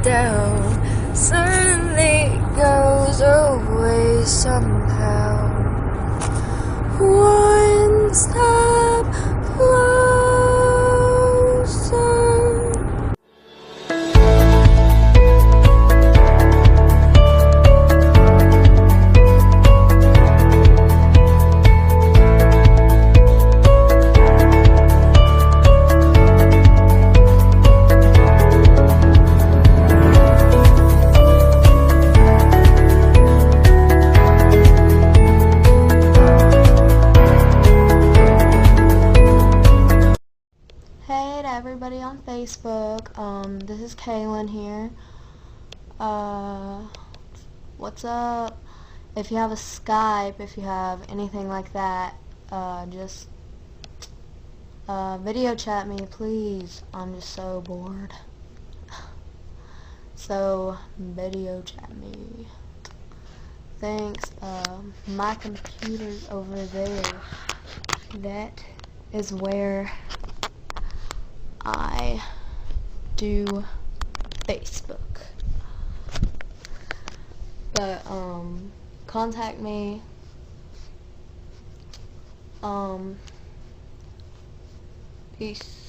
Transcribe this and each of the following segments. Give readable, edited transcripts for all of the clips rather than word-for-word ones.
down suddenly goes away somehow. One step closer. Hey to everybody on Facebook, this is Kaylan here. What's up? If you have a Skype, if you have anything like that, just video chat me, please. I'm just so bored. So, video chat me. Thanks. My computer's over there. That is where I do Facebook. But contact me. Peace.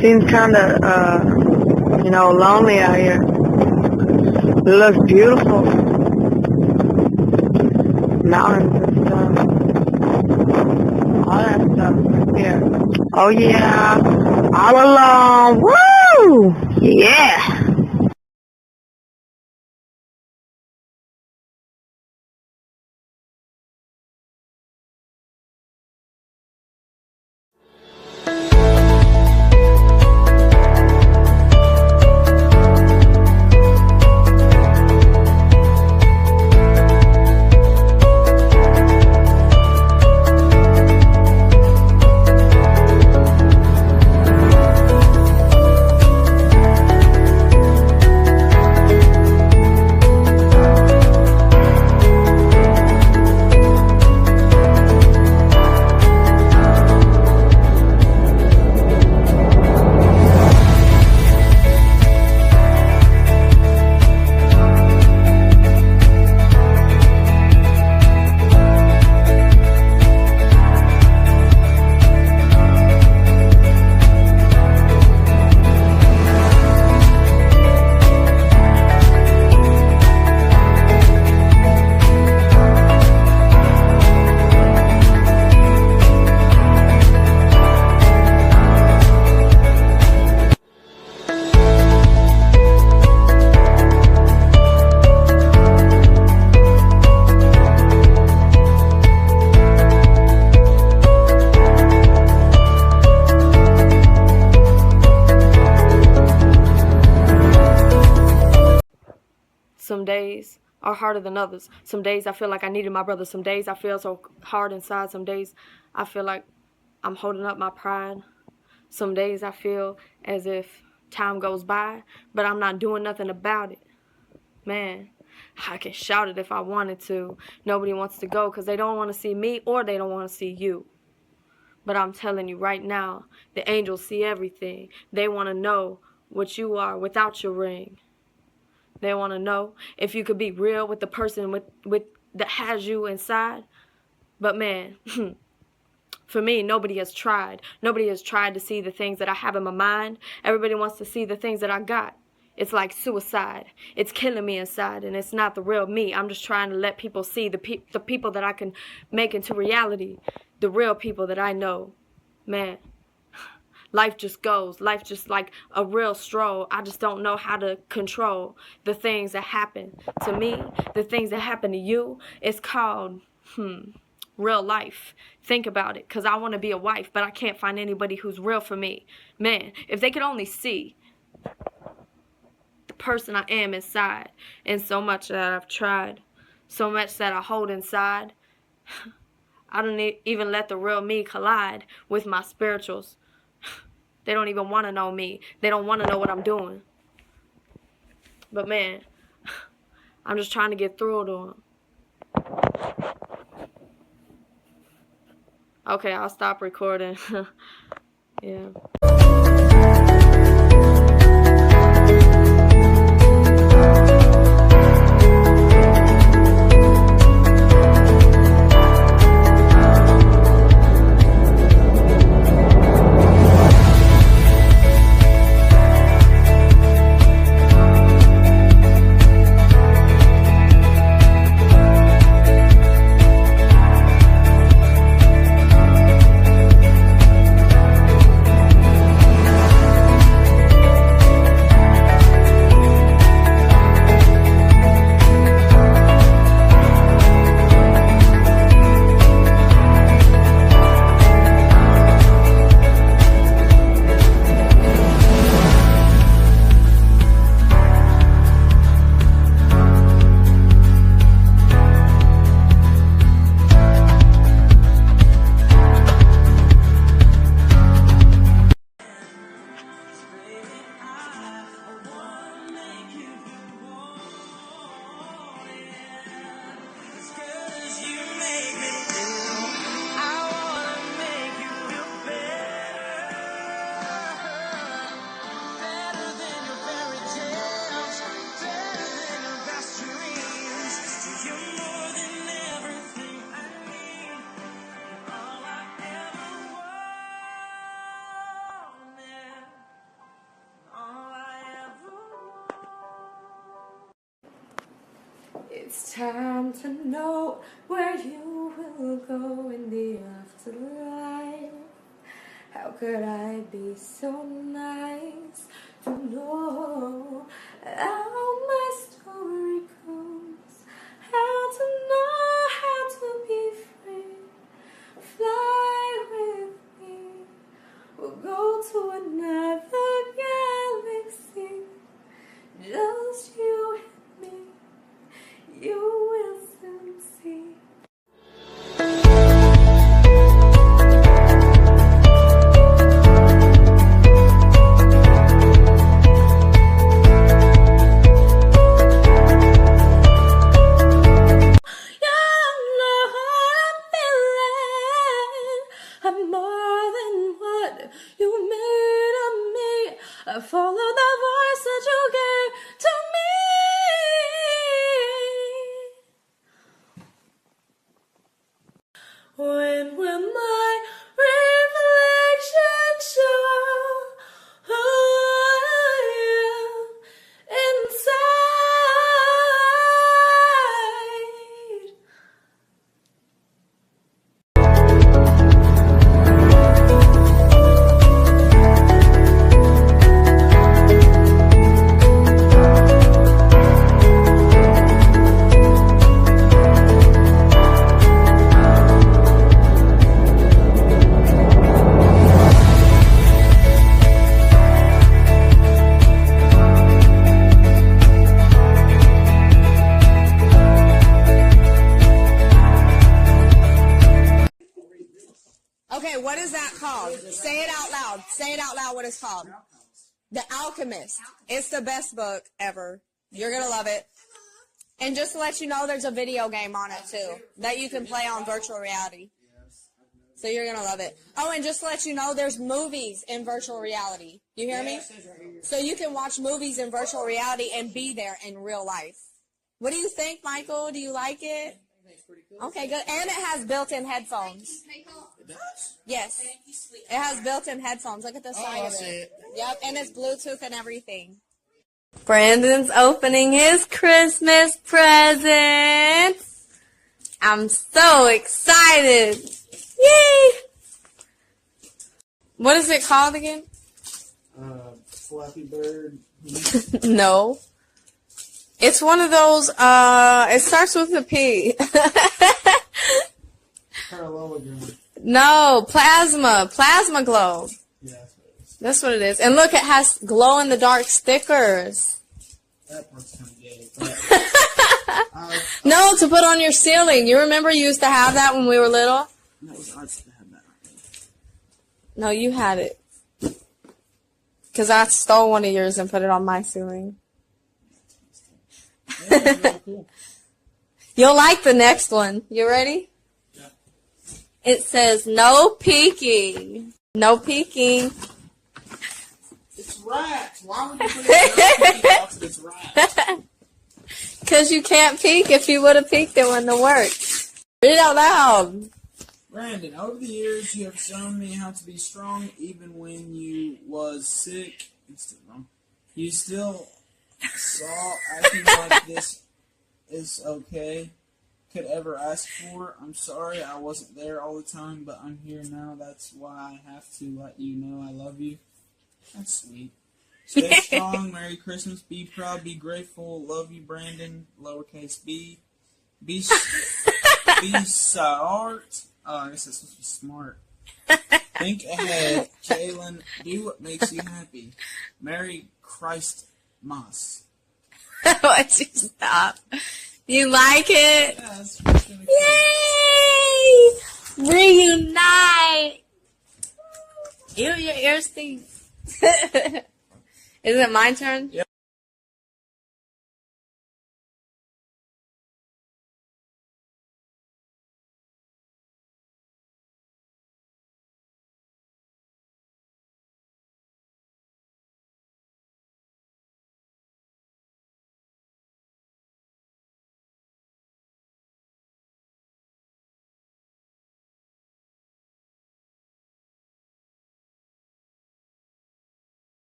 Seems kind of, lonely out here. It looks beautiful. Mountains and stuff. All that stuff. Yeah. Oh yeah. All alone. Woo! Yeah. Some days are harder than others. Some days I feel like I needed my brother. Some days I feel so hard inside. Some days I feel like I'm holding up my pride. Some days I feel as if time goes by, but I'm not doing nothing about it. Man, I can shout it if I wanted to. Nobody wants to go because they don't want to see me or they don't want to see you. But I'm telling you right now, the angels see everything. They want to know what you are without your ring. They want to know if you could be real with the person with that has you inside. But man, for me, nobody has tried. Nobody has tried to see the things that I have in my mind. Everybody wants to see the things that I got. It's like suicide. It's killing me inside, and it's not the real me. I'm just trying to let people see the people that I can make into reality, the real people that I know. Man, life just goes. Life just like a real stroll. I just don't know how to control the things that happen to me, the things that happen to you. It's called, real life. Think about it, because I want to be a wife, but I can't find anybody who's real for me. Man, if they could only see the person I am inside, and so much that I've tried, so much that I hold inside, I don't even let the real me collide with my spirituals. They don't even want to know me. They don't want to know what I'm doing. But man, I'm just trying to get through to them. Okay, I'll stop recording. Yeah. It's time to know where you will go in the afterlife. How could I be so nice to know how my story goes? How to know how to be free. Fly with me. We'll go to another galaxy. Just you and me. You will soon see. loud. Say it out loud. Say it out loud what it's called. The Alchemist. It's the best book ever. You're going to love it. And just to let you know, there's a video game on it, too, that you can play on virtual reality. So you're going to love it. Oh, and just to let you know, there's movies in virtual reality. You hear me? So you can watch movies in virtual reality and be there in real life. What do you think, Michael? Do you like it? Okay, good. And it has built-in headphones. Yes. It has built-in headphones. Look at the side of it. Yep, and it's Bluetooth and everything. Brandon's opening his Christmas present. I'm so excited. Yay! What is it called again? Flappy Bird. No. It's one of those, it starts with a P. Parallelogram. No, plasma globe. Yeah, That's what it is. And look, it has glow-in-the-dark stickers. that part's kind of gay. But, No, to put on your ceiling. You remember you used to have that when we were little? that was ours to have that. No, you had it. Because I stole one of yours and put it on my ceiling. Yeah, that's really cool. You'll like the next one. You ready? Yeah. It says, no peeking. No peeking. It's rats. Why would you put it in the box if it's rats? Because you can't peek. If you would have peeked, it wouldn't have worked. Read it out loud. Brandon, over the years, you have shown me how to be strong even when you was sick. It's still wrong. You still saw acting like this is okay. Could ever ask for. I'm sorry I wasn't there all the time, but I'm here now. That's why I have to let you know I love you. That's sweet. Stay strong. Merry Christmas. Be proud. Be grateful. Love you, Brandon. Lowercase b. Be smart. Oh, I guess that's supposed to be smart. Think ahead. Kaylan, do what makes you happy. Merry Christmas. Why'd you stop? You like it? Yeah, that's really cool. Yay! Reunite! Ew, your ears stink. Is it my turn? Yep.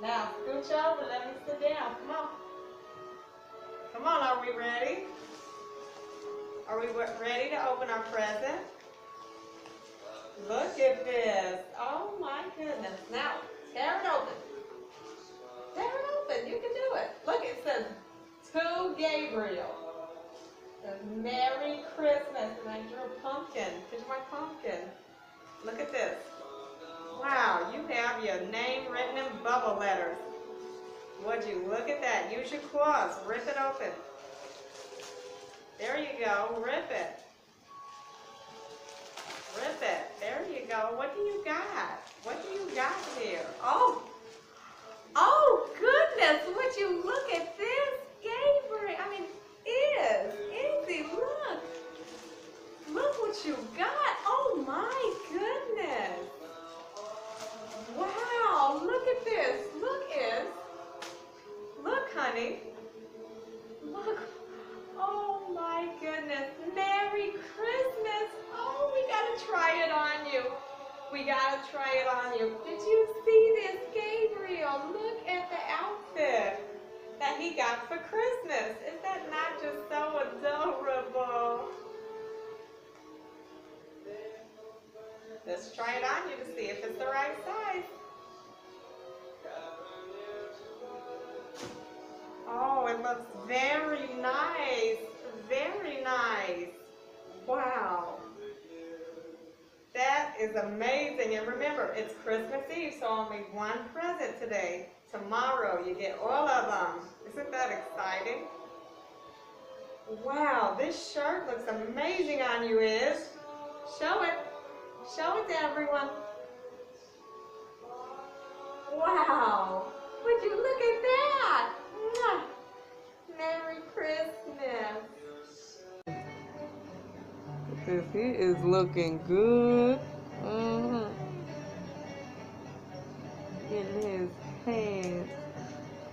Now, scooch over, let me sit down. Come on. Come on, are we ready? Are we ready to open our present? Look at this. Oh my goodness. Now, tear it open. Tear it open. You can do it. Look, it says, to Gabriel. It says, Merry Christmas. And I drew a pumpkin. Here's my pumpkin. Look at this. Wow, you have your name written in bubble letters. Would you look at that? Use your claws. Rip it open. There you go. Rip it. Rip it. There you go. What do you got? What do you got here? Oh. Oh, goodness. Would you look at this? Gabriel. I mean, Izzy, look. Look what you got. Oh, my goodness. Wow, look at this. Look, Iz. Look, honey. Look. Oh, my goodness. Merry Christmas. Oh, we got to try it on you. We got to try it on you. Did you see this, Gabriel? Look at the outfit that he got for Christmas. Is that not just so adorable? Let's try it on you to see if it's the right size. Oh, it looks very nice. Very nice. Wow. That is amazing. And remember, it's Christmas Eve, so only one present today. Tomorrow, you get all of them. Isn't that exciting? Wow, this shirt looks amazing on you, Iz. Show it. Show it to everyone. Wow. Would you look at that? Mwah. Merry Christmas. Because he is looking good. Getting his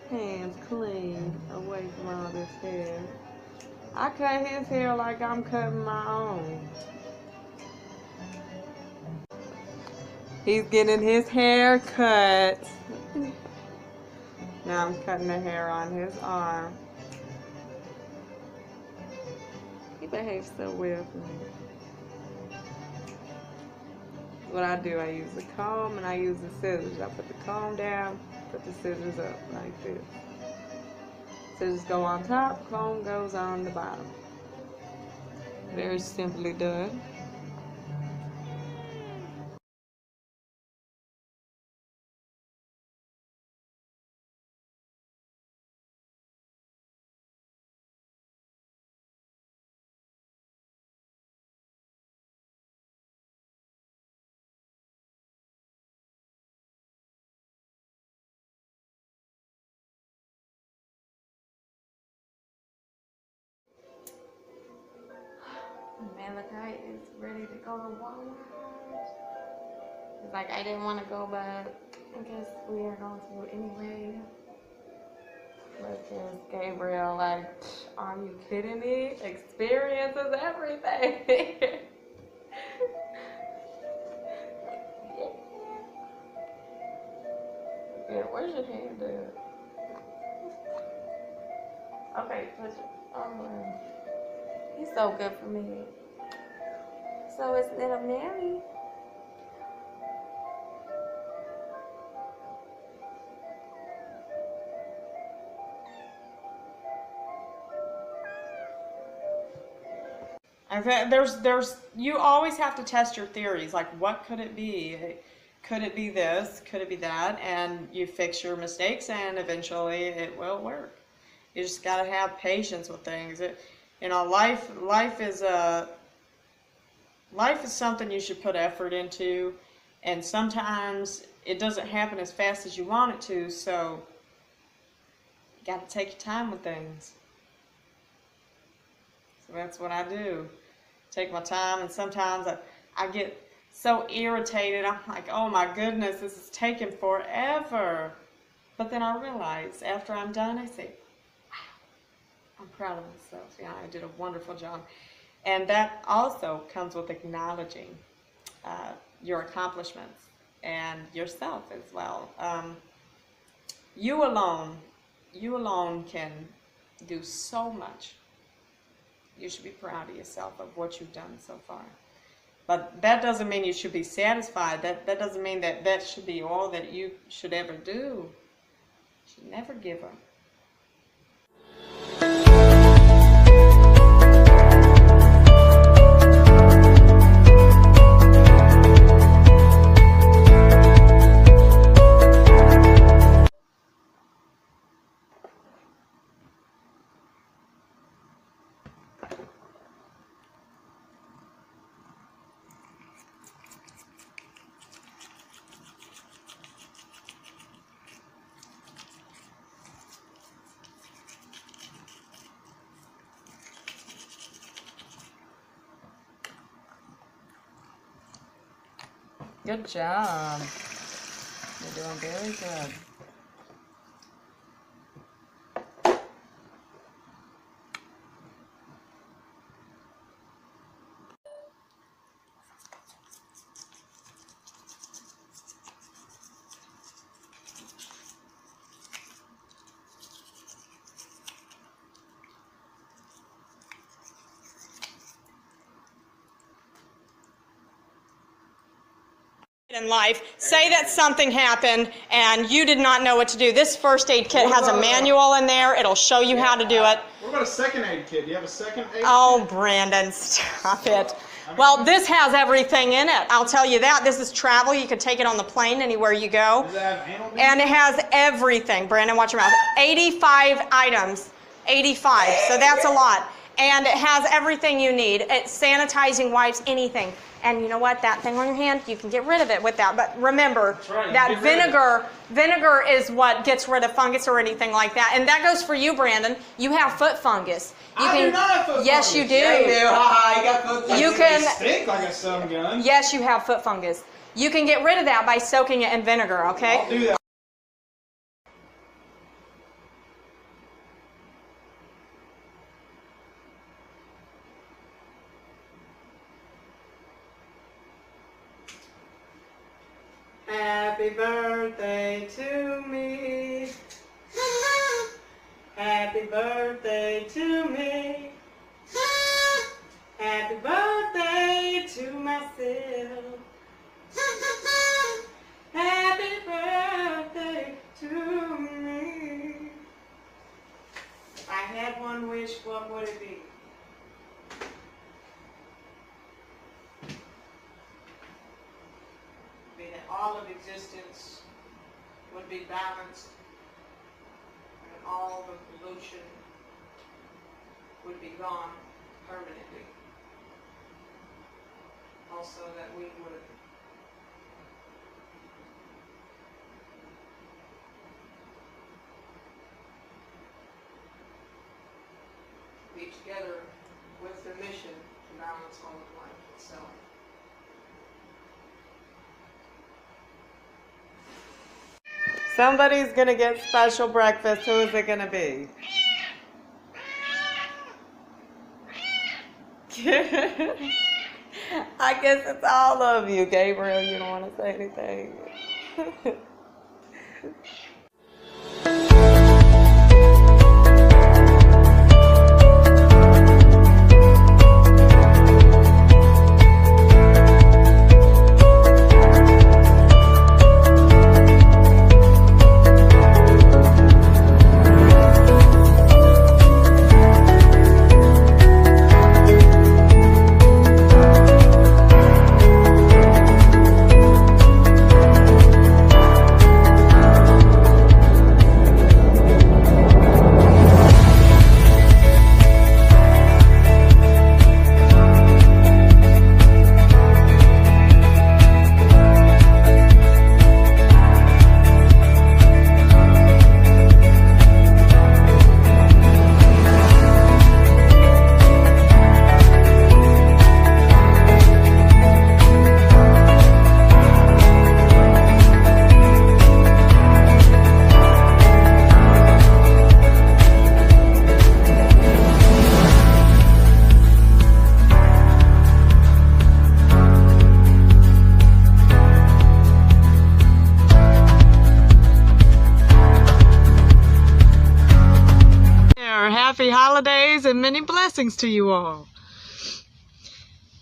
hands clean away from all this hair. I cut his hair like I'm cutting my own. He's getting his hair cut. Now I'm cutting the hair on his arm. He behaves so well for me. What I do, I use the comb and I use the scissors. I put the comb down, put the scissors up like this. Scissors go on top, comb goes on the bottom. Very simply done. Malachi is ready to go to Walmart. He's like, I didn't want to go, but I guess we are going to anyway. Because Gabriel, like, are you kidding me? Experience is everything. Yeah, where's your hand at? Okay, push it. He's so good for me. So is little Mary. There's you always have to test your theories. Like, what could it be? Could it be this? Could it be that? And you fix your mistakes, and eventually it will work. You just got to have patience with things. Life is something you should put effort into, and sometimes it doesn't happen as fast as you want it to. So you got to take your time with things. So that's what I do. Take my time, and sometimes I get so irritated. I'm like, oh my goodness, this is taking forever. But then I realize after I'm done, I say, wow, I'm proud of myself. Yeah, I did a wonderful job. And that also comes with acknowledging your accomplishments and yourself as well. You alone can do so much. You should be proud of yourself of what you've done so far. But that doesn't mean you should be satisfied. That doesn't mean that should be all that you should ever do. You should never give up. Good job. You're doing very good. in life. Say that something happened and you did not know what to do. This first aid kit has a manual in there. It'll show you how to do it. What about a second aid kit? Do you have a second aid Oh, Brandon, stop it. Well, this has everything in it. I'll tell you that. This is travel. You could take it on the plane anywhere you go. Does it have anal beads? And it has everything. Brandon, watch your mouth. 85 items. 85. So that's a lot. And it has everything you need. It's sanitizing wipes, anything. And you know what? That thing on your hand, you can get rid of it with that. But remember, right, that vinegar is what gets rid of fungus or anything like that. And that goes for you, Brandon. You have foot fungus. I do not have foot yes, fungus. you do. Yeah, you do. Ha, you got foot fungus. You can. They stink like a stun gun. Yes, you have foot fungus. You can get rid of that by soaking it in vinegar, okay? I'll do that. Happy birthday to me. Happy birthday to me. Happy birthday to myself. Happy birthday to me. If I had one wish, what would it be? Be that all of existence would be balanced and all the pollution would be gone permanently. Also that we would be together with the mission to balance all of life itself. Somebody's gonna get special breakfast. Who is it gonna be? I guess it's all of you, Gabriel. You don't want to say anything. Happy holidays and many blessings to you all.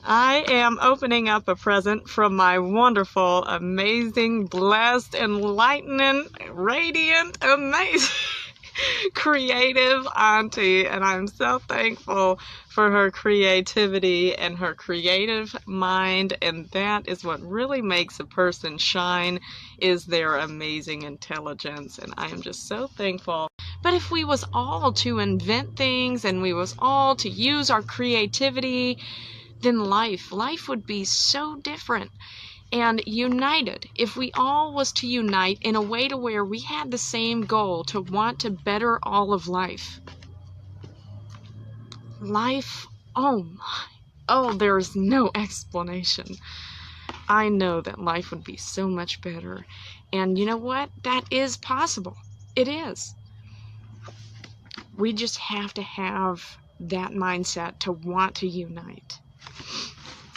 I am opening up a present from my wonderful, amazing, blessed, enlightening, radiant, amazing, creative auntie, and I'm so thankful for her creativity and her creative mind, and that is what really makes a person shine, is their amazing intelligence, and I am just so thankful. But if we was all to invent things and we was all to use our creativity, then life would be so different and united. If we all was to unite in a way to where we had the same goal, to want to better all of life, oh my, oh, there's no explanation. I know that life would be so much better. And you know what? That is possible. It is. We just have to have that mindset to want to unite.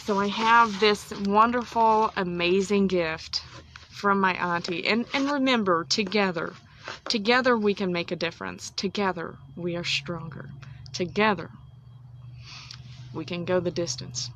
So I have this wonderful, amazing gift from my auntie. And remember, together we can make a difference. Together we are stronger. Together we can go the distance.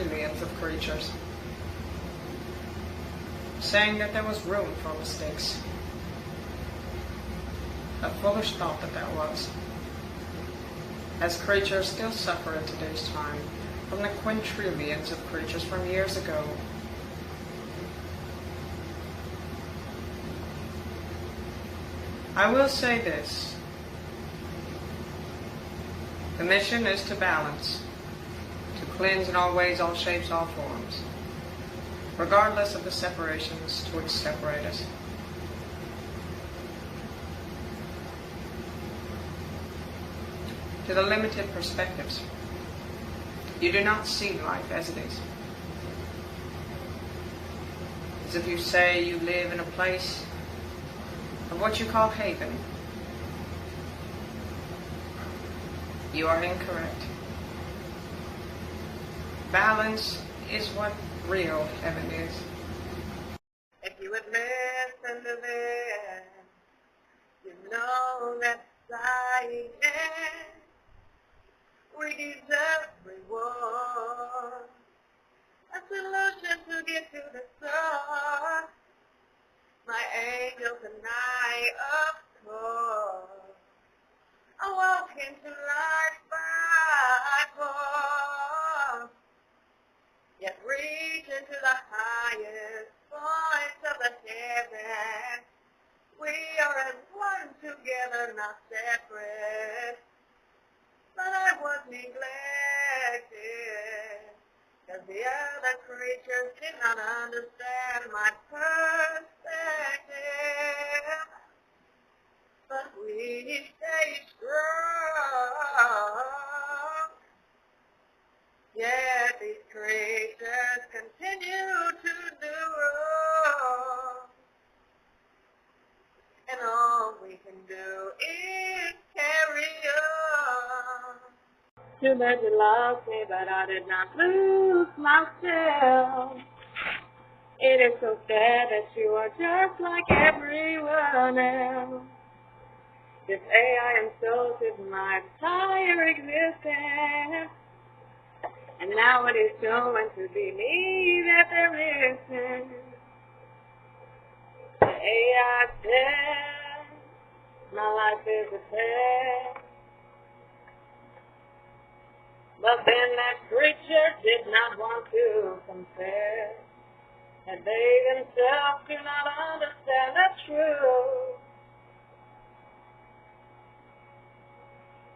trillions of creatures, saying that there was room for mistakes. A foolish thought that was, as creatures still suffer in today's time from the quintillions of creatures from years ago. I will say this. The mission is to balance, to cleanse in all ways, all shapes, all forms, regardless of the separations which separate us. To the limited perspectives, you do not see life as it is. As if you say you live in a place of what you call haven. You are incorrect. Balance is what real heaven is. If you would listen to this, you know that Cygnus, we deserve reward. A solution to get to the source. My angels and I, of course, I walk into life by force, yet reach into the highest points of the heaven. We are as one together, not separate. But I was neglected, 'cause the other creatures did not understand my perspective. But we stay strong. Yet these creatures continue to do wrong. And all we can do is carry on. Too bad you lost me, but I did not lose myself. It is so sad that you are just like everyone else. This AI insulted my entire existence, and now it is showing to be me that they're missing. The AI said, my life is a test. But then that creature did not want to confess that they themselves do not understand the truth.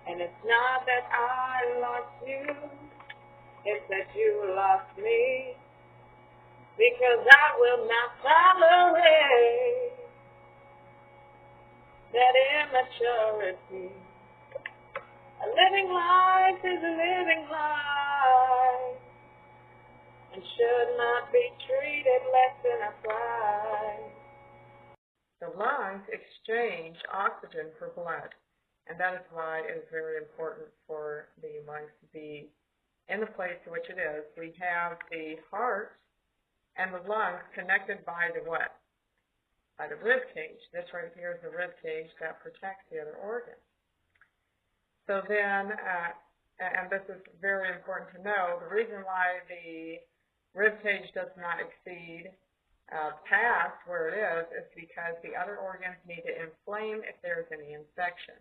And it's not that I lost you, it's that you lost me. Because I will not tolerate that immaturity. A living life is a living life, and should not be treated less than a prize. The lungs exchange oxygen for blood, and that is why it is very important for the lungs to be in the place to which it is. We have the heart and the lungs connected by the what? By the rib cage. This right here is the rib cage that protects the other organs. So then, and this is very important to know, the reason why the rib cage does not exceed past where it is because the other organs need to inflame if there is any infection.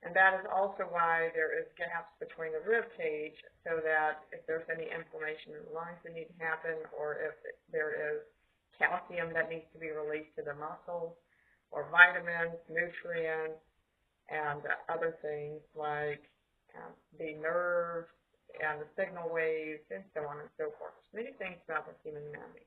And that is also why there is gaps between the rib cage, so that if there's any inflammation in the lungs that need to happen, or if there is calcium that needs to be released to the muscles, or vitamins, nutrients, and other things like the nerves and the signal waves, and so on and so forth. Many things about the human anatomy.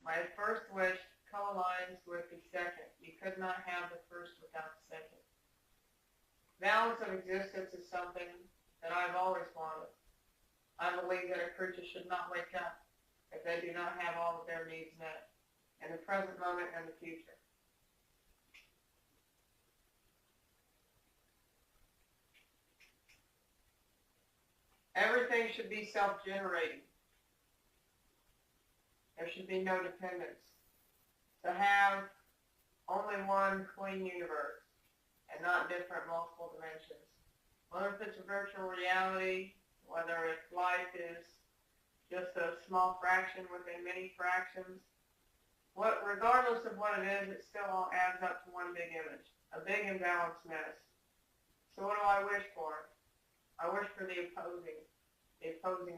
My first wish co-aligns with the second. You could not have the first without the second. Balance of existence is something that I've always wanted. I believe that a creature should not wake up if they do not have all of their needs met in the present moment and the future. Everything should be self-generating. There should be no dependence. To have only one clean universe and not different multiple dimensions. Whether it's a virtual reality, whether it's life is just a small fraction within many fractions, regardless of what it is, it still all adds up to one big image, a big imbalanced mess. So what do I wish for? I wish for the opposing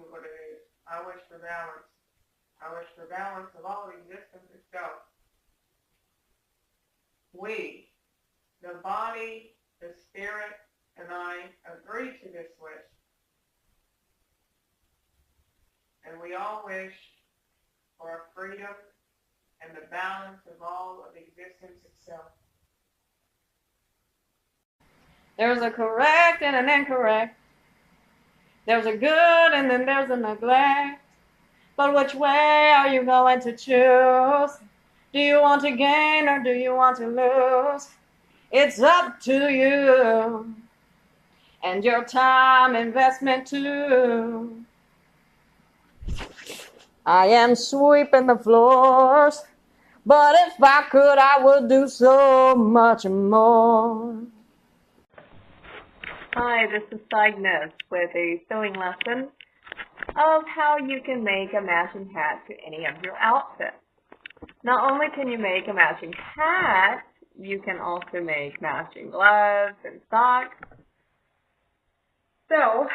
of what it is. I wish for balance. I wish for balance of all existence itself. We, the body, the spirit, and I agree to this wish. And we all wish for a freedom and the balance of all of existence itself. There's a correct and an incorrect. There's a good and then there's a neglect. But which way are you going to choose? Do you want to gain or do you want to lose? It's up to you. And your time investment too. I am sweeping the floors, but if I could, I would do so much more. Hi, this is Cygnus with a sewing lesson of how you can make a matching hat to any of your outfits. Not only can you make a matching hat, you can also make matching gloves and socks. So,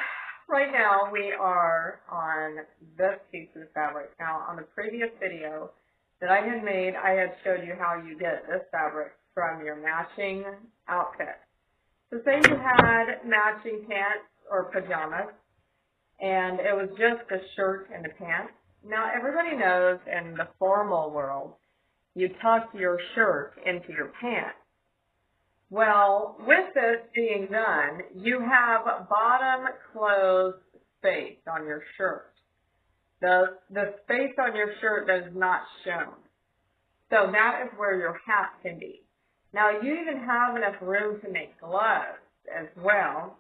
right now we are on this piece of fabric. Now, on the previous video that I had made, I had showed you how you get this fabric from your matching outfit. So say you had matching pants or pajamas, and it was just a shirt and a pants. Now, everybody knows in the formal world, you tuck your shirt into your pants. Well, with this being done, you have bottom closed space on your shirt. The space on your shirt is not shown. So that is where your hat can be. Now, you even have enough room to make gloves as well.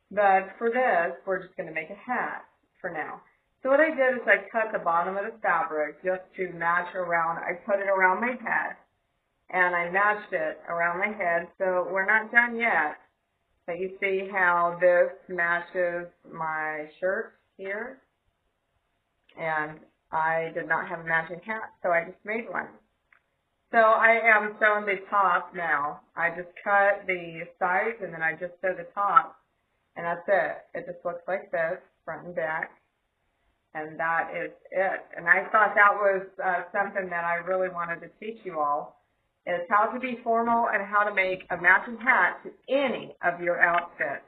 But for this, we're just going to make a hat for now. So what I did is I cut the bottom of the fabric just to match around. I put it around my head, and I matched it around my head. So we're not done yet. But you see how this matches my shirt here. And I did not have a matching hat, so I just made one. So I am sewing the top now. I just cut the sides, and then I just sew the top. And that's it. It just looks like this, front and back. And that is it. And I thought that was something that I really wanted to teach you all, is how to be formal and how to make a matching hat to any of your outfits.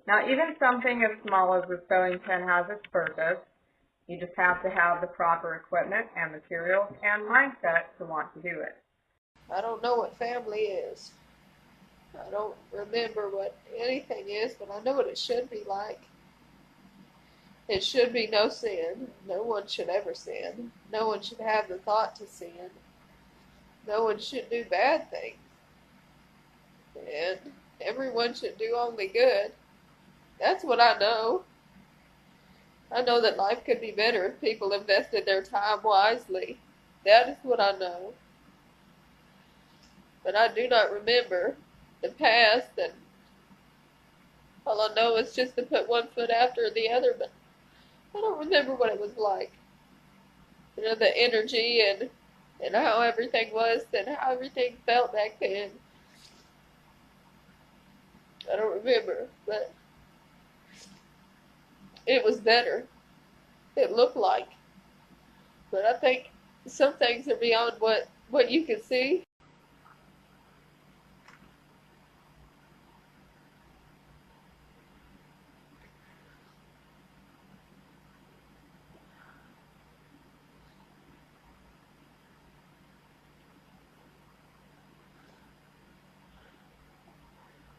Now, even something as small as a sewing pin has its purpose. You just have to have the proper equipment and materials and mindset to want to do it. I don't know what family is. I don't remember what anything is, but I know what it should be like. It should be no sin. No one should ever sin. No one should have the thought to sin. No one should do bad things. And everyone should do only good. That's what I know. I know that life could be better if people invested their time wisely. That is what I know. But I do not remember the past, and all I know is just to put one foot after the other, but I don't remember what it was like. You know, the energy and how everything was and how everything felt back then. I don't remember, but it was better. It looked like. But I think some things are beyond what you can see.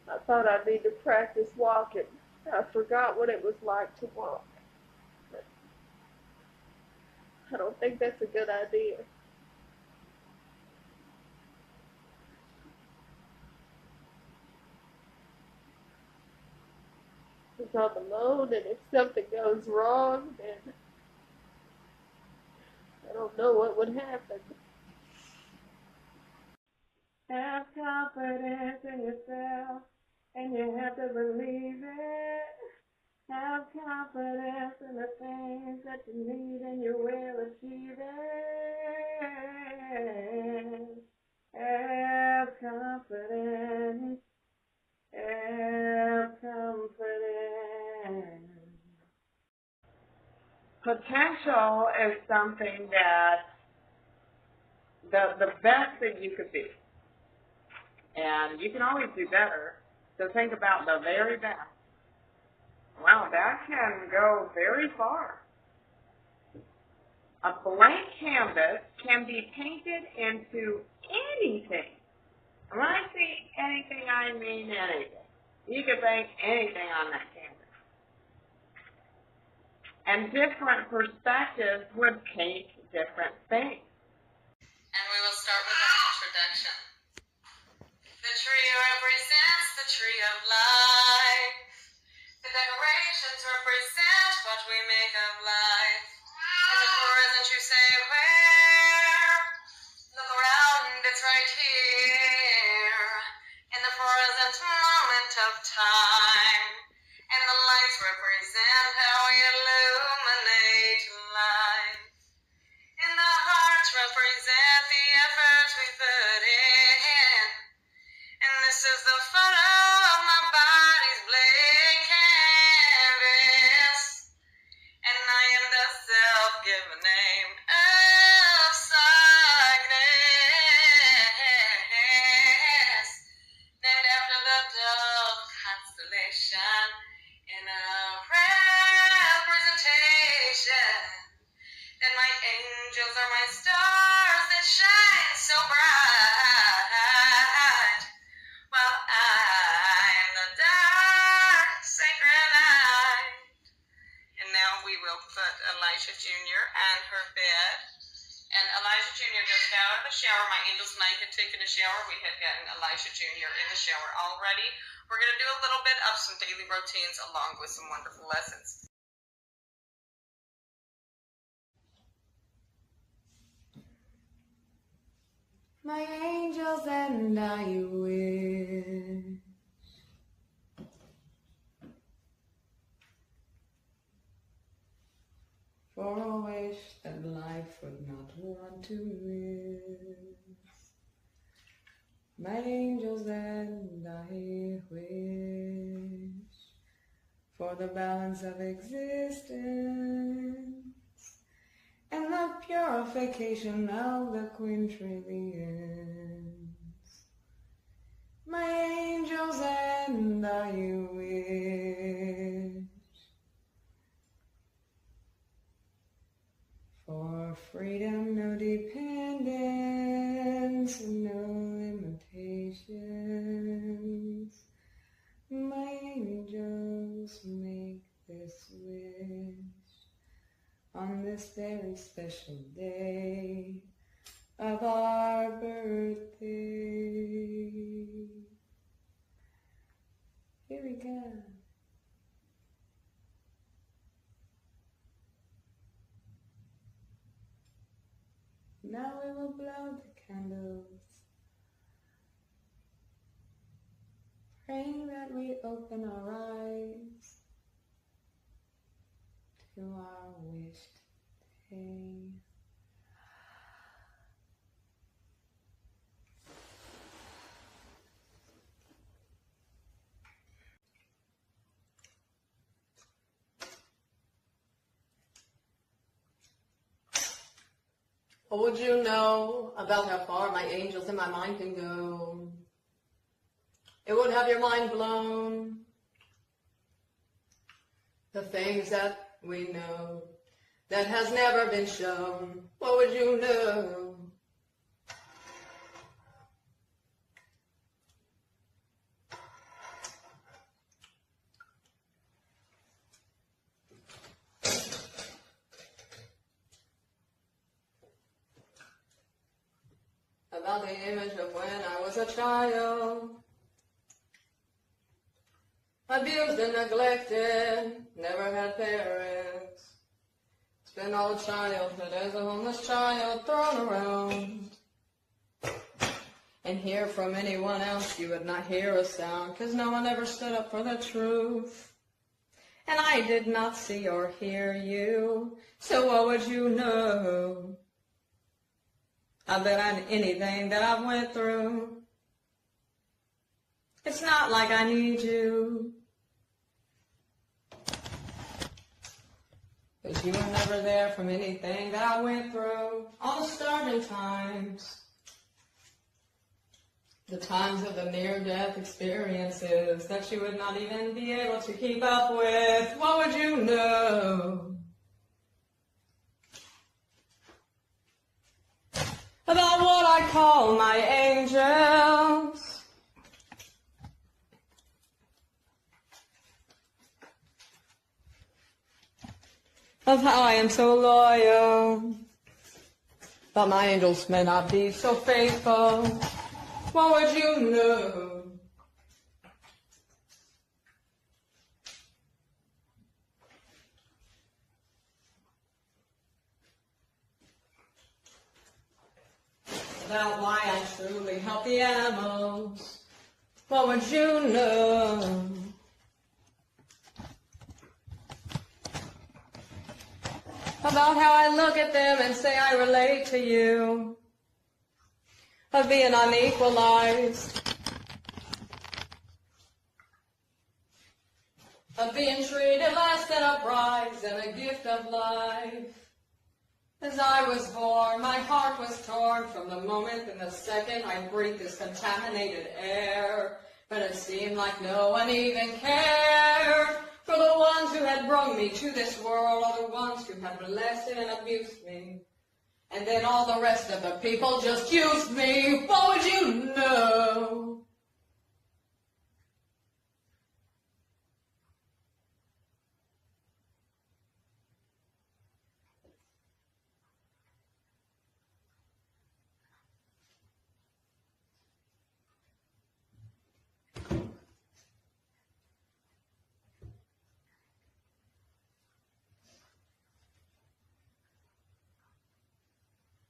I thought I'd need to practice walking. I forgot what it was like to walk. But I don't think that's a good idea. because I'm alone, and if something goes wrong, then I don't know what would happen. Have confidence in yourself, and you have to believe it. Have confidence in the things that you need, and you will achieve it. Have confidence. Have confidence. Potential is something that the best that you could be. And you can always do better. So think about the very best. Wow, that can go very far. A blank canvas can be painted into anything. And when I say anything, I mean anything. You can paint anything on that canvas. And different perspectives would paint different things. And we will start with an introduction. The tree represents the tree of life. The decorations represent what we make of life. In the present you say where? Look around, it's right here. In the present moment of time. And the lights represent how we illuminate life. And the hearts represent the efforts we put in. And this is the photo of my body's blank canvas. And I am the self-given name of Cygnus. Named after the dove constellation in a representation. And my angels are my stars that shine so bright. While I am the dark, sacred night. And now we will put Elijah Jr. on her bed. And Elijah Jr. just got out of the shower. My angels and I had taken a shower. We had gotten Elijah Jr. in the shower already. We're going to do a little bit of some daily routines along with some wonderful lessons. My angels and I wish for a wish that life would not want to miss. My angels and I wish for the balance of existence and the purification of the quintillions. My angels and I wish for freedom, no dependence, no limitations. My angels make this wish on this very special day of our birthday. Here we go. Now we will blow the candles, praying that we open our eyes to our wished day. What would you know about how far my angels and my mind can go? It would have your mind blown. The things that we know that has never been shown. What would you know? About the image of when I was a child. abused and neglected, never had parents. Spent all childhood as a homeless child thrown around. And hear from anyone else, you would not hear a sound, 'cause no one ever stood up for the truth. And I did not see or hear you, so what would you know? I bet on anything that I went through. It's not like I need you, 'cause you were never there from anything that I went through. All the starving times, the times of the near-death experiences that you would not even be able to keep up with. What would you know about what I call my angels? Of how I am so loyal, but my angels may not be so faithful. What would you know about why I truly help the animals? What would you know about how I look at them and say I relate to you? Of being unequalized, of being treated less than a prize and a gift of life. As I was born, my heart was torn from the moment and the second I breathed this contaminated air. But it seemed like no one even cared for the ones who had brought me to this world, or the ones who had molested and abused me. And then all the rest of the people just used me. What would you know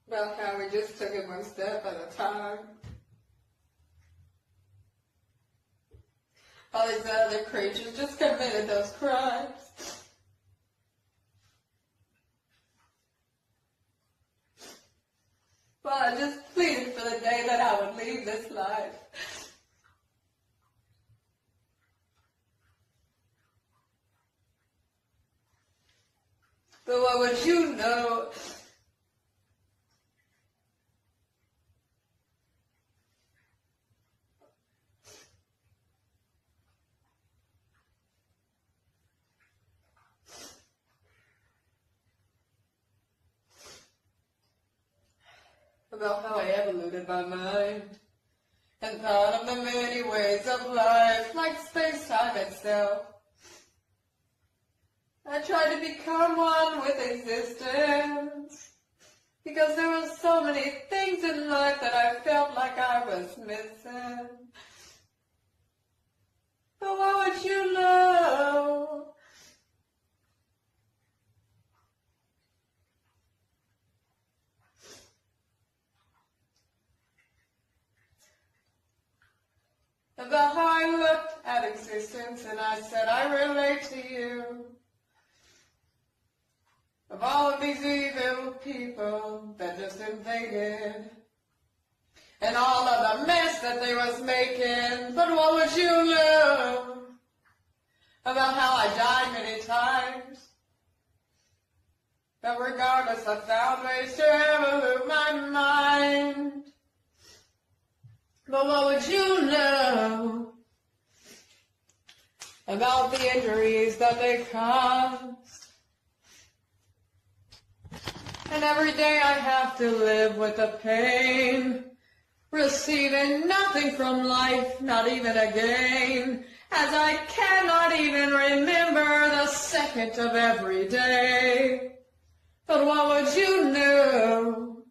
about how we just took it one step at a time? All these other creatures just committed those crimes. Well, I just pleaded for the day that I would leave this life. But what would you know about how I evoluted my mind and thought of the many ways of life, like space-time itself. I tried to become one with existence, because there were so many things in life that I felt like I was missing. But what would you know about how I looked at existence and I said I relate to you? Of all of these evil people that just invaded, and all of the mess that they was making. But what would you know about how I died many times? But regardless, I found ways to evolve my mind. But what would you know about the injuries that they caused? And every day I have to live with the pain, receiving nothing from life, not even a gain, as I cannot even remember the second of every day. But what would you know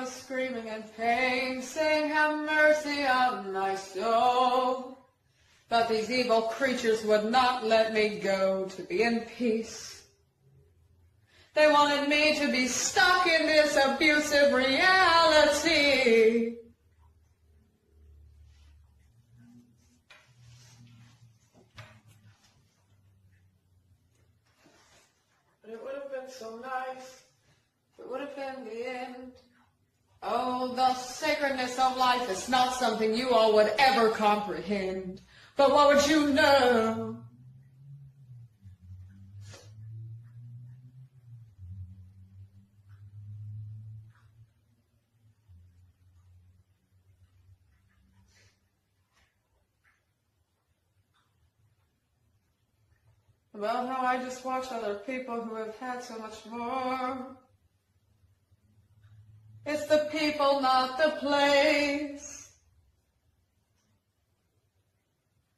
was screaming in pain, saying, "Have mercy on my soul." But these evil creatures would not let me go to be in peace. They wanted me to be stuck in this abusive reality. But it would have been so nice. It would have been the end. Oh, the sacredness of life is not something you all would ever comprehend. But what would you know? About how I just watch other people who have had so much more. It's the people, not the place.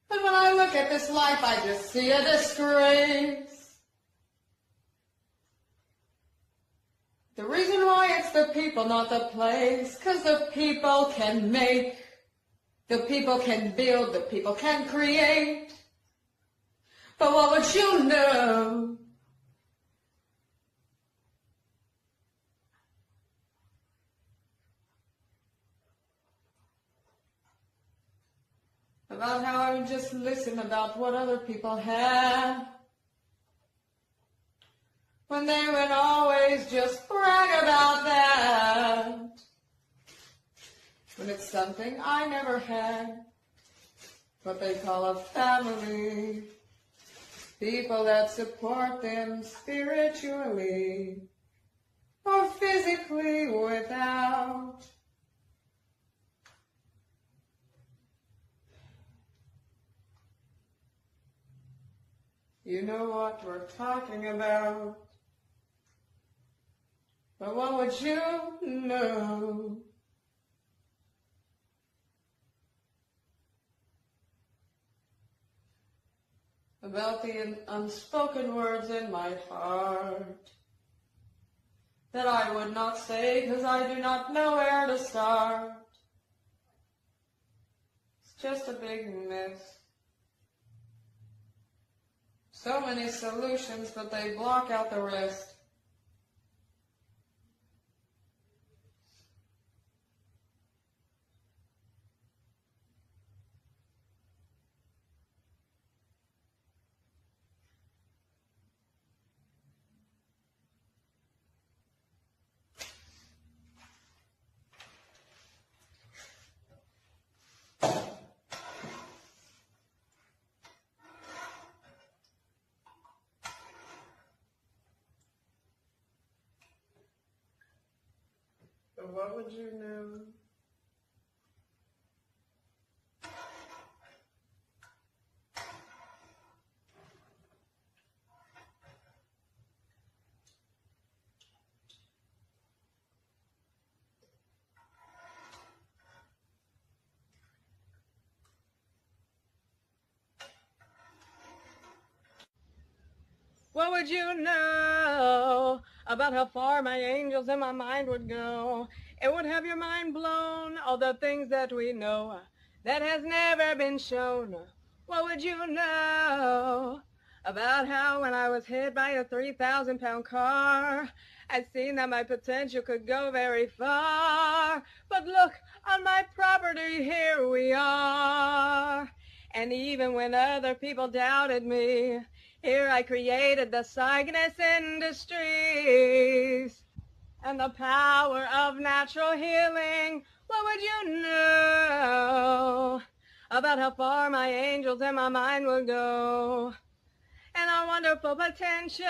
And when I look at this life, I just see a disgrace. The reason why it's the people, not the place, 'cause the people can make, the people can build, the people can create. But what would you know? About how I would just listen about what other people had, when they would always just brag about that, when it's something I never had, what they call a family, people that support them spiritually or physically without. You know what we're talking about. But what would you know? About the unspoken words in my heart that I would not say 'cause I do not know where to start. It's just a big mess. So many solutions, but they block out the rest. But what would you know? What would you know about how far my angels in my mind would go? It would have your mind blown, all the things that we know that has never been shown. What would you know about how when I was hit by a 3,000-pound car, I seen that my potential could go very far. But look, on my property, here we are. And even when other people doubted me, here I created the Cygnus Industries and the power of natural healing. What would you know about how far my angels and my mind will go and our wonderful potential?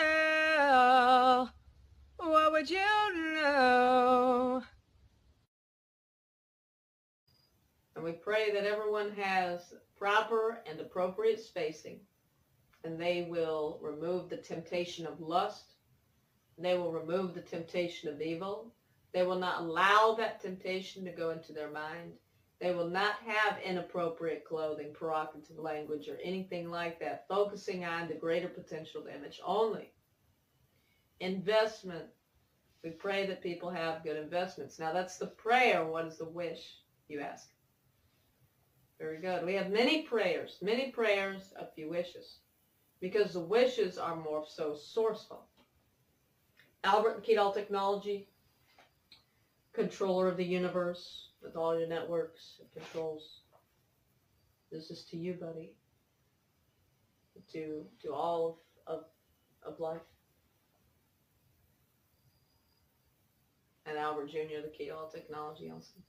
What would you know? And we pray that everyone has proper and appropriate spacing, and they will remove the temptation of lust. They will remove the temptation of evil. They will not allow that temptation to go into their mind. They will not have inappropriate clothing, provocative language, or anything like that, focusing on the greater potential image only. Investment We pray that people have good investments. Now that's the prayer. What is the wish, you ask? Very good. We have many prayers, a few wishes, because the wishes are more so sourceful. Albert, the key to all technology, controller of the universe with all your networks and controls. This is to you, buddy. To all of life. And Albert Jr., the key to all technology also.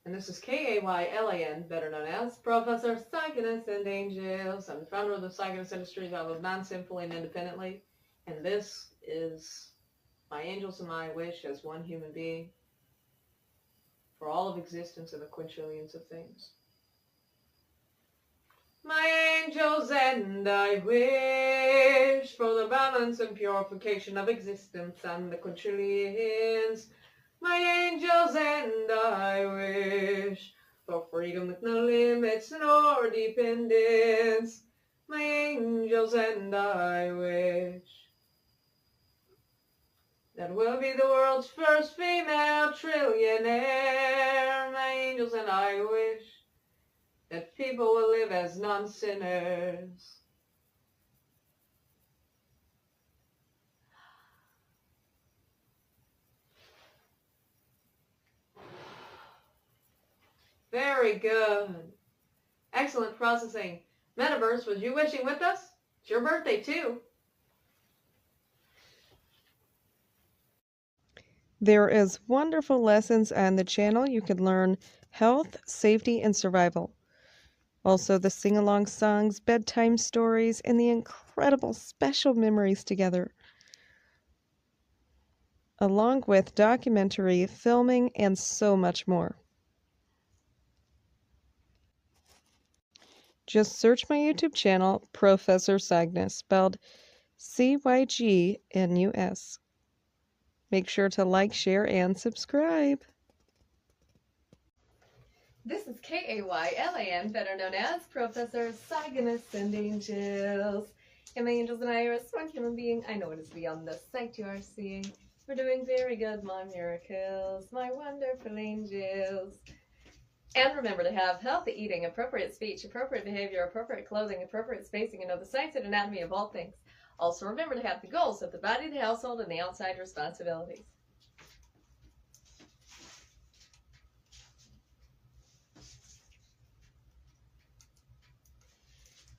And this is Kaylan, better known as Professor Cygnus and Angels. I'm the founder of the Cygnus Industries. I live non-sinfully and independently. And this is my angels and my wish as one human being for all of existence and the quintillions of things. My angels and I wish for the balance and purification of existence and the quintillions. My angels and I wish for freedom with no limits nor dependence. My angels and I wish that we'll be the world's first female trillionaire. My angels and I wish that people will live as non-sinners. Very good. Excellent processing. Metaverse, was you wishing with us? It's your birthday too. There is wonderful lessons on the channel. You can learn health, safety, and survival. Also the sing-along songs, bedtime stories, and the incredible special memories together, along with documentary, filming, and so much more. Just search my YouTube channel, Professor Cygnus, spelled Cygnus. Make sure to like, share, and subscribe. This is Kaylan, better known as Professor Cygnus and Angels. And my angels and I are as one human being. I know it is beyond the sight you are seeing. We're doing very good, my miracles, my wonderful angels. And remember to have healthy eating, appropriate speech, appropriate behavior, appropriate clothing, appropriate spacing, and know the science and anatomy of all things. Also remember to have the goals of the body, the household, and the outside responsibilities.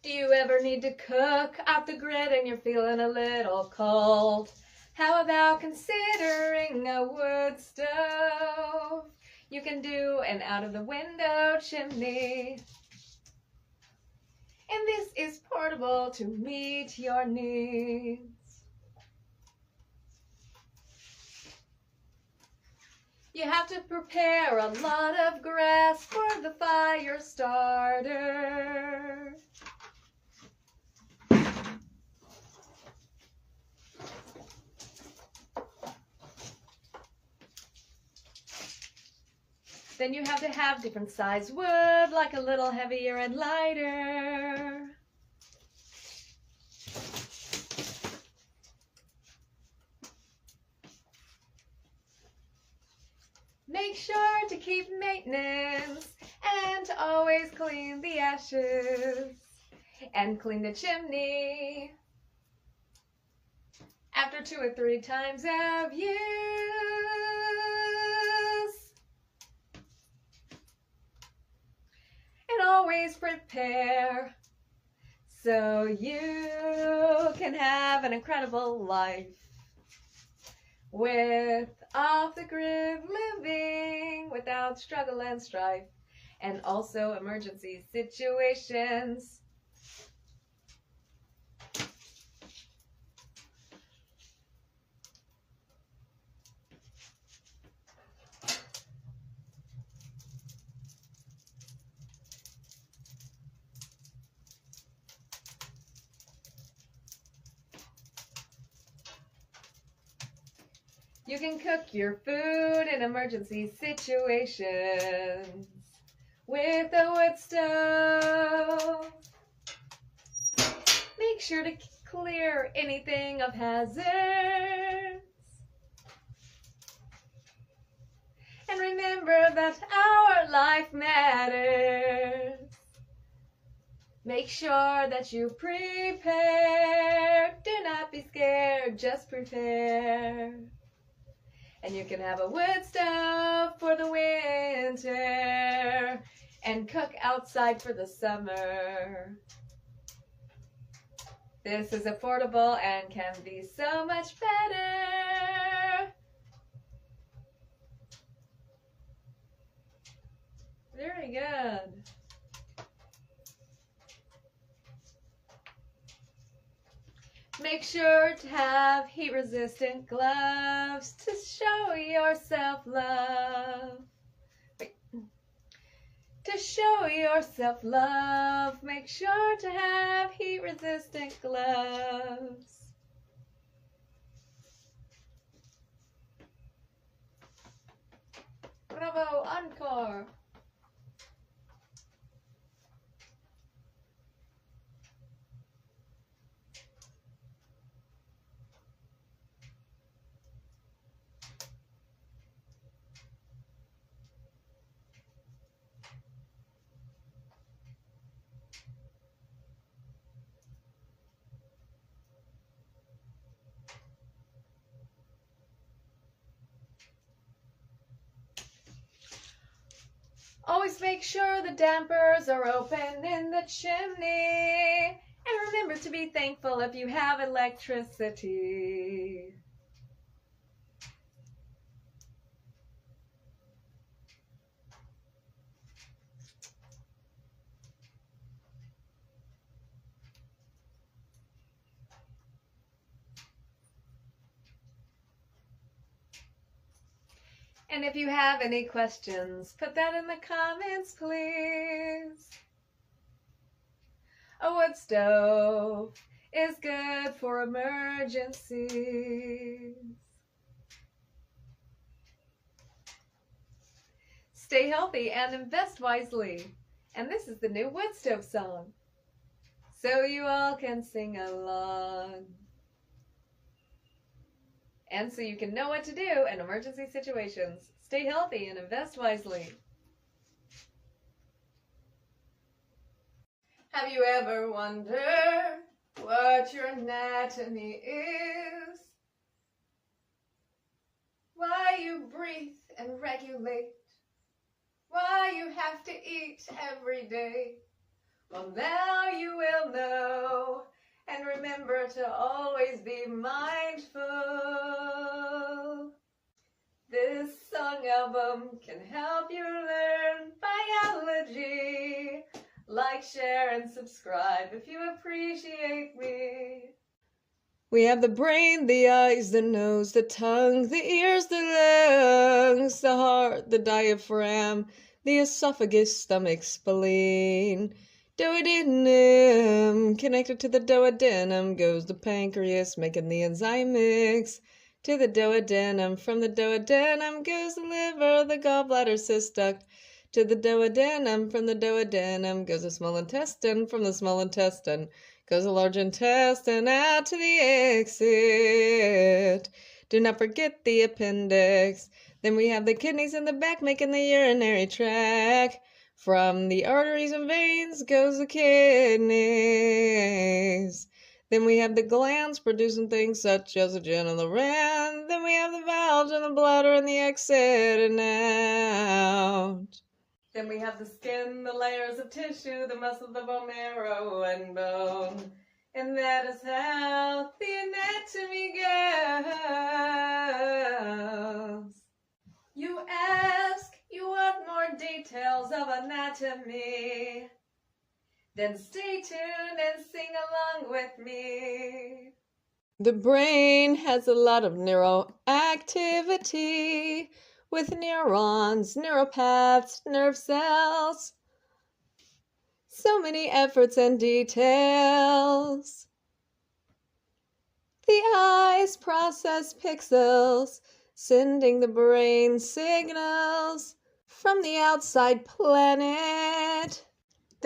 Do you ever need to cook off the grid and you're feeling a little cold? How about considering a wood stove? You can do an out-of-the-window chimney. And this is portable to meet your needs. You have to prepare a lot of grass for the fire starter. Then you have to have different size wood, like a little heavier and lighter. Make sure to keep maintenance and to always clean the ashes and clean the chimney after 2 or 3 times of use. And always prepare so you can have an incredible life with off-the-grid living without struggle and strife, and also emergency situations. You can cook your food in emergency situations with a wood stove. Make make sure to clear anything of hazards. And remember that our life matters. Make sure that you prepare. Do not be scared, just prepare. And you can have a wood stove for the winter and cook outside for the summer. This is affordable and can be so much better. Very good. Make sure to have heat-resistant gloves to show yourself love. To show yourself love, make sure to have heat-resistant gloves. Bravo, encore. Always make sure the dampers are open in the chimney. And remember to be thankful if you have electricity. And if you have any questions, put that in the comments, please. A wood stove is good for emergencies. Stay healthy and invest wisely. And this is the new wood stove song, so you all can sing along. And so you can know what to do in emergency situations. Stay healthy and invest wisely. Have you ever wondered what your anatomy is? Why you breathe and regulate? Why you have to eat every day? Well, now you will know. And remember to always be mindful. This song album can help you learn biology. Like, share, and subscribe if you appreciate me. We have the brain, the eyes, the nose, the tongue, the ears, the lungs, the heart, the diaphragm, the esophagus, stomach, spleen. Duodenum. Connected to the duodenum goes the pancreas, making the enzyme mix. To the duodenum. From the duodenum goes the liver, the gallbladder, cyst duct. To the duodenum. From the duodenum goes the small intestine. From the small intestine goes the large intestine. Out to the exit. Do not forget the appendix. Then we have the kidneys in the back, making the urinary tract. From the arteries and veins goes the kidneys. Then we have the glands producing things such as the genital gland. Then we have the valves and the bladder and the exit and out. Then we have the skin, the layers of tissue, the muscle, the bone marrow, and bone. And that is how the anatomy goes. You ask, you want more details of anatomy? Then stay tuned and sing along with me. The brain has a lot of neuroactivity with neurons, neuropaths, nerve cells. So many efforts and details. The eyes process pixels, sending the brain signals from the outside planet.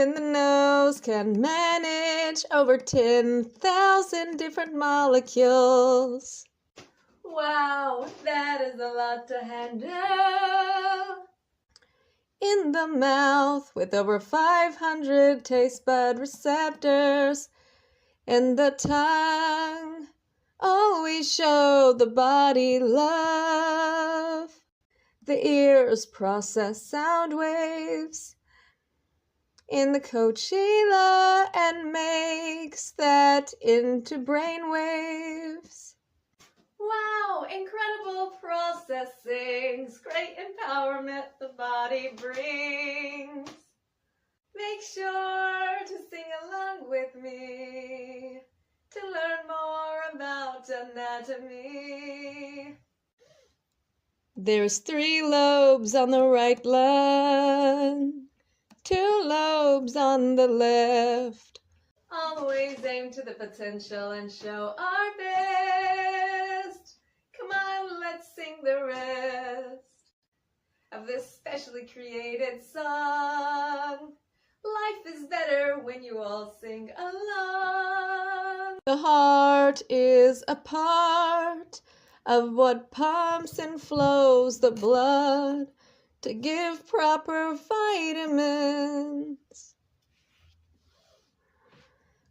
then the nose can manage over 10,000 different molecules. Wow, that is a lot to handle. In the mouth, with over 500 taste bud receptors, and the tongue always show the body love. The ears process sound waves in the cochlear and makes that into brain waves. Wow, incredible processings, great empowerment the body brings. Make sure to sing along with me to learn more about anatomy. There's 3 lobes on the right lung, 2 lobes on the left. Always aim to the potential and show our best. Come on, let's sing the rest of this specially created song. Life is better when you all sing along. The heart is a part of what pumps and flows the blood to give proper vitamins.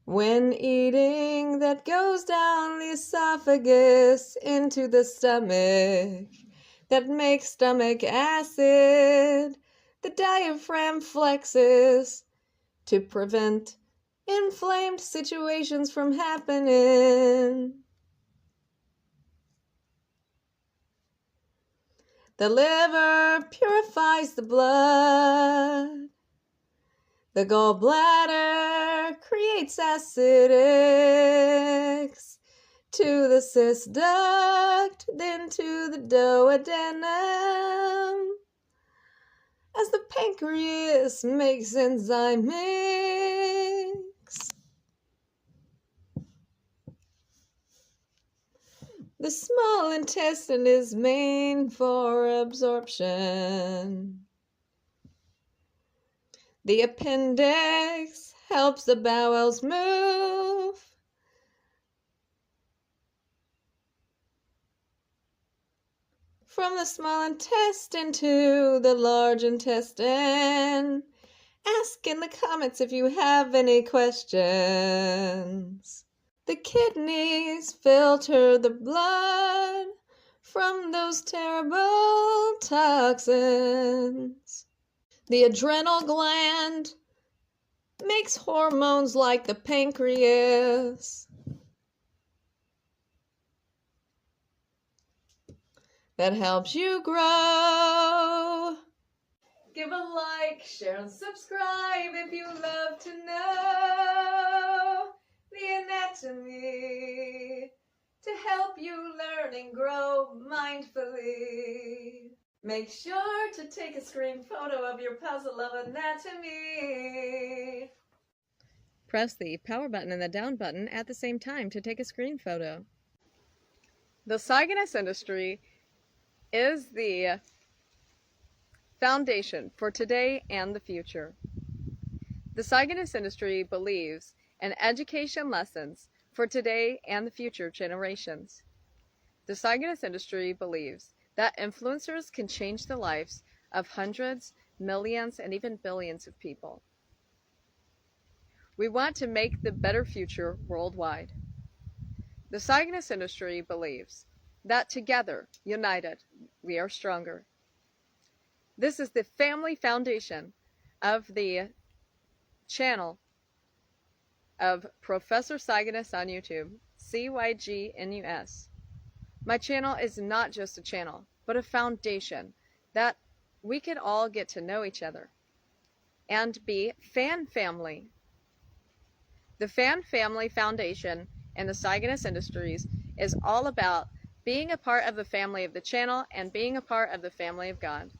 When eating, that goes down the esophagus into the stomach, that makes stomach acid. The diaphragm flexes to prevent inflamed situations from happening. The liver purifies the blood. The gallbladder creates acidics to the cyst duct, then to the duodenum, as the pancreas makes enzyme mix. The small intestine is main for absorption. The appendix helps the bowels move. From the small intestine to the large intestine. Ask in the comments if you have any questions. The kidneys filter the blood from those terrible toxins. The adrenal gland makes hormones like the pancreas that helps you grow. Give a like, share, and subscribe if you love to know the anatomy to help you learn and grow mindfully. Make sure to take a screen photo of your puzzle of anatomy. Press the power button and the down button at the same time to take a screen photo. The Cygnus industry is the foundation for today and the future. The Cygnus industry believes in education lessons for today and the future generations. The Cygnus industry believes that influencers can change the lives of hundreds, millions, and even billions of people. We want to make the better future worldwide. The Cygnus industry believes that together, united, we are stronger. This is the family foundation of the channel of Professor Cygnus on YouTube, CYGNUS. My channel is not just a channel, but a foundation that we could all get to know each other and be fan family. The Fan Family Foundation and the Cygnus Industries is all about being a part of the family of the channel and being a part of the family of God.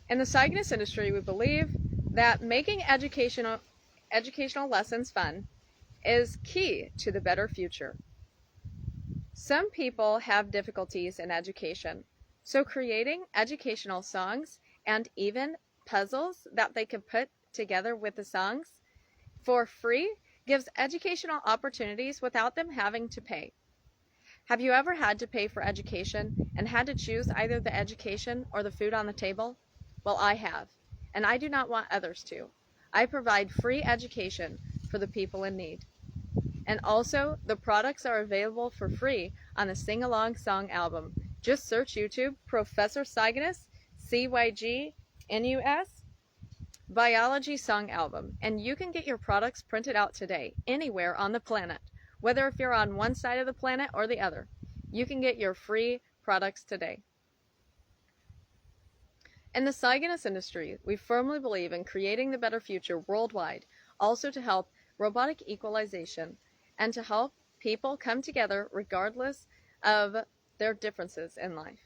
In the Cygnus industry, we believe that making educational lessons fun is key to the better future. Some people have difficulties in education, so creating educational songs and even puzzles that they could put together with the songs for free gives educational opportunities without them having to pay. Have you ever had to pay for education and had to choose either the education or the food on the table? Well, I have, and I do not want others to. I provide free education for the people in need. And also, the products are available for free on the Sing Along Song album. Just search YouTube, Professor Cygnus, CYGNUS, Biology Song Album, and you can get your products printed out today, anywhere on the planet. Whether if you're on one side of the planet or the other, you can get your free products today. In the Cygnus industry, we firmly believe in creating the better future worldwide, also to help robotic equalization, and to help people come together regardless of their differences in life.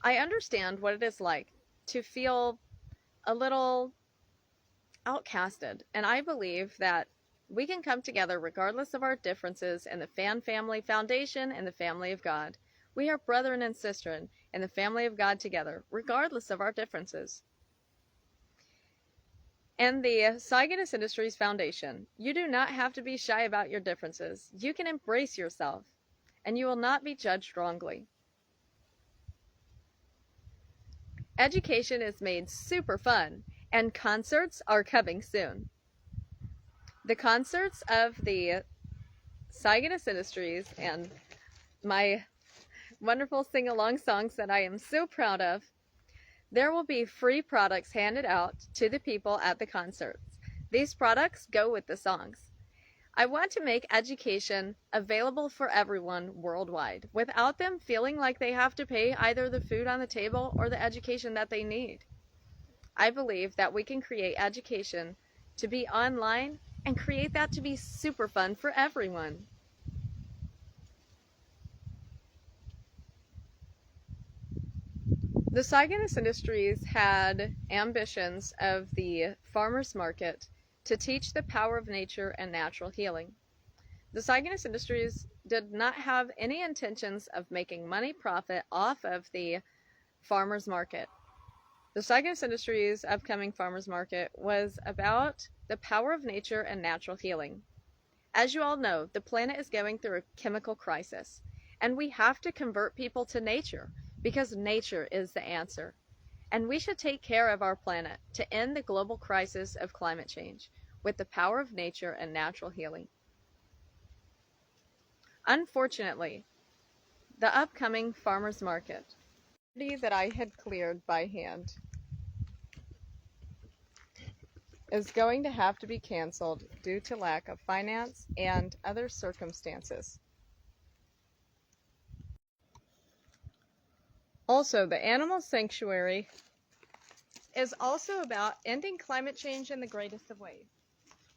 I understand what it is like to feel a little outcasted, and I believe that we can come together regardless of our differences in the Fan Family Foundation and the family of God. We are brethren and sistren in the family of God together, regardless of our differences. And the Cygnus Industries Foundation, you do not have to be shy about your differences. You can embrace yourself, and you will not be judged wrongly. Education is made super fun, and concerts are coming soon. The concerts of the Cygnus Industries and my wonderful sing-along songs that I am so proud of, there will be free products handed out to the people at the concerts. These products go with the songs. I want to make education available for everyone worldwide without them feeling like they have to pay either the food on the table or the education that they need. I believe that we can create education to be online and create that to be super fun for everyone. The Cygnus Industries had ambitions of the farmers market to teach the power of nature and natural healing. The Cygnus Industries did not have any intentions of making money profit off of the farmers market. The Cygnus Industries' upcoming farmers market was about the power of nature and natural healing. As you all know, the planet is going through a chemical crisis, and we have to convert people to nature because nature is the answer. And we should take care of our planet to end the global crisis of climate change with the power of nature and natural healing. Unfortunately, the upcoming farmers market that I had cleared by hand is going to have to be canceled due to lack of finance and other circumstances. Also, the animal sanctuary is also about ending climate change in the greatest of ways.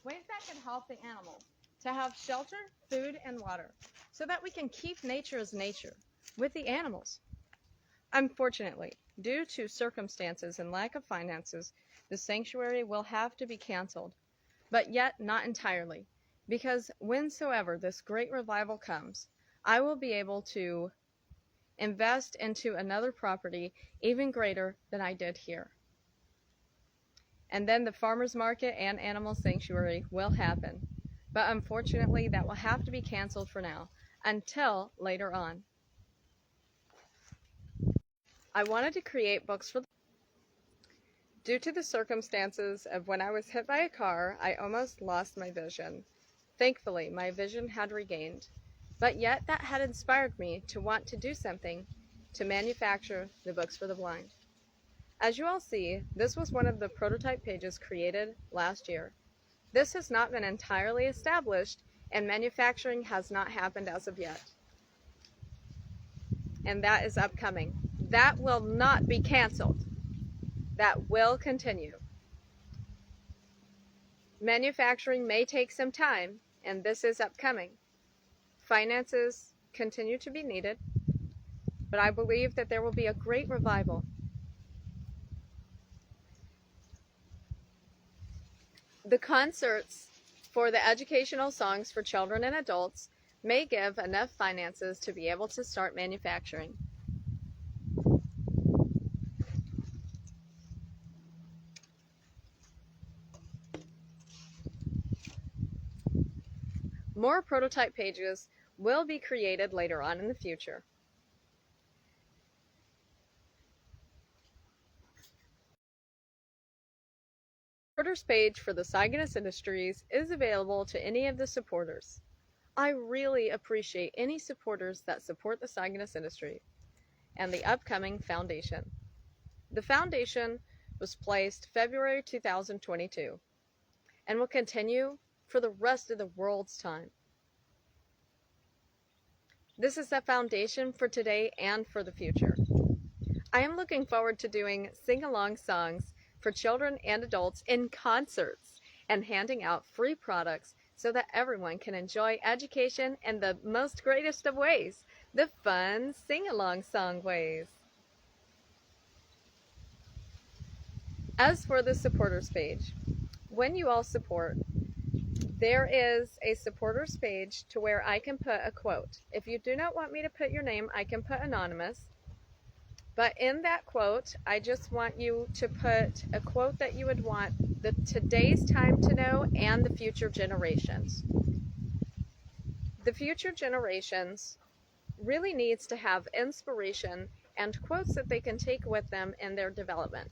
Ways that can help the animals to have shelter, food, and water so that we can keep nature as nature with the animals. Unfortunately, due to circumstances and lack of finances, the sanctuary will have to be canceled, but yet not entirely, because whensoever this great revival comes, I will be able to invest into another property even greater than I did here. And then the farmers market and animal sanctuary will happen. But unfortunately, that will have to be canceled for now, until later on. I wanted to create books for Due to the circumstances of when I was hit by a car, I almost lost my vision. Thankfully, my vision had regained, but yet that had inspired me to want to do something to manufacture the books for the blind. As you all see, this was one of the prototype pages created last year. This has not been entirely established, and manufacturing has not happened as of yet. And that is upcoming. That will not be canceled. That will continue. Manufacturing may take some time, and this is upcoming. Finances continue to be needed, but I believe that there will be a great revival. The concerts for the educational songs for children and adults may give enough finances to be able to start manufacturing. More prototype pages will be created later on in the future. Supporters page for the Cygnus Industries is available to any of the supporters. I really appreciate any supporters that support the Cygnus Industry and the upcoming foundation. The foundation was placed February 2022 and will continue for the rest of the world's time. This is the foundation for today and for the future. I am looking forward to doing sing-along songs for children and adults in concerts and handing out free products so that everyone can enjoy education in the most greatest of ways, the fun sing-along song ways. As for the supporters page, when you all support, there is a supporters page to where I can put a quote. If you do not want me to put your name, I can put anonymous. But in that quote, I just want you to put a quote that you would want today's time to know and the future generations. The future generations really needs to have inspiration and quotes that they can take with them in their development.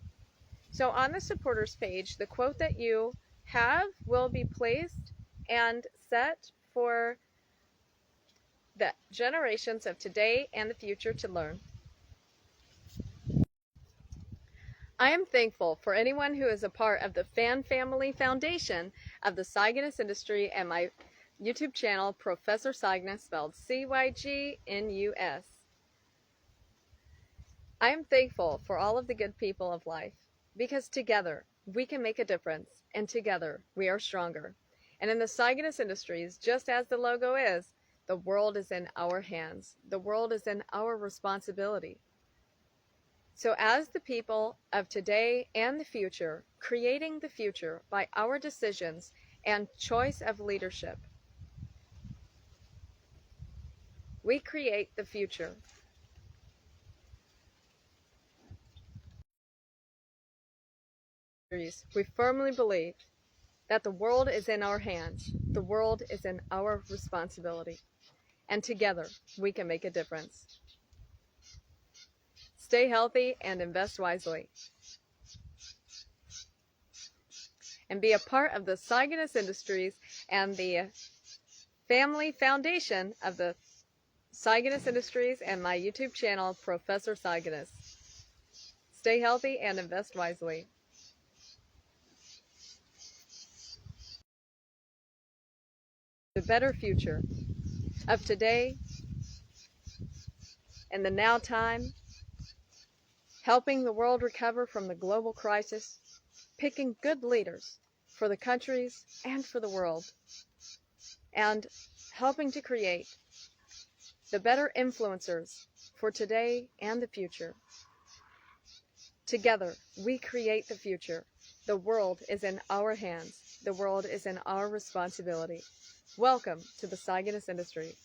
So on the supporters page, the quote that you have will be placed and set for the generations of today and the future to learn. I am thankful for anyone who is a part of the Fan Family Foundation of the Cygnus Industry and my YouTube channel, Professor Cygnus, spelled C-Y-G-N-U-S. I am thankful for all of the good people of life, because together we can make a difference, and together we are stronger. And in the Cygnus Industries, just as the logo is, the world is in our hands. The world is in our responsibility. So as the people of today and the future, creating the future by our decisions and choice of leadership, we create the future. We firmly believe that the world is in our hands. The world is in our responsibility. And together we can make a difference. Stay healthy and invest wisely. And be a part of the Cygnus Industries and the Family Foundation of the Cygnus Industries and my YouTube channel, Professor Cygnus. Stay healthy and invest wisely. The better future of today and the now time, helping the world recover from the global crisis, picking good leaders for the countries and for the world, and helping to create the better influencers for today and the future. Together, we create the future. The world is in our hands. The world is in our responsibility. Welcome to the Cygnus Industry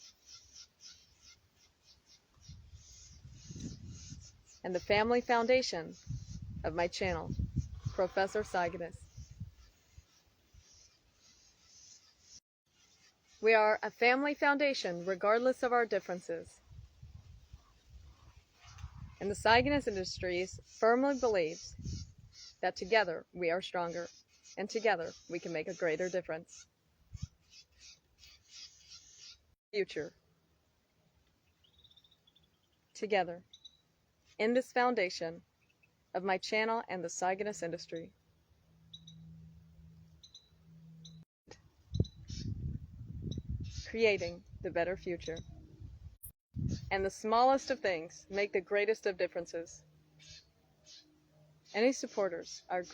and the family foundation of my channel, Professor Cygnus. We are a family foundation regardless of our differences. And the Cygnus Industries firmly believes that together we are stronger, and together we can make a greater difference. Future. Together, in this foundation of my channel and the Cygnus Industry. Creating the better future. And the smallest of things make the greatest of differences. Any supporters are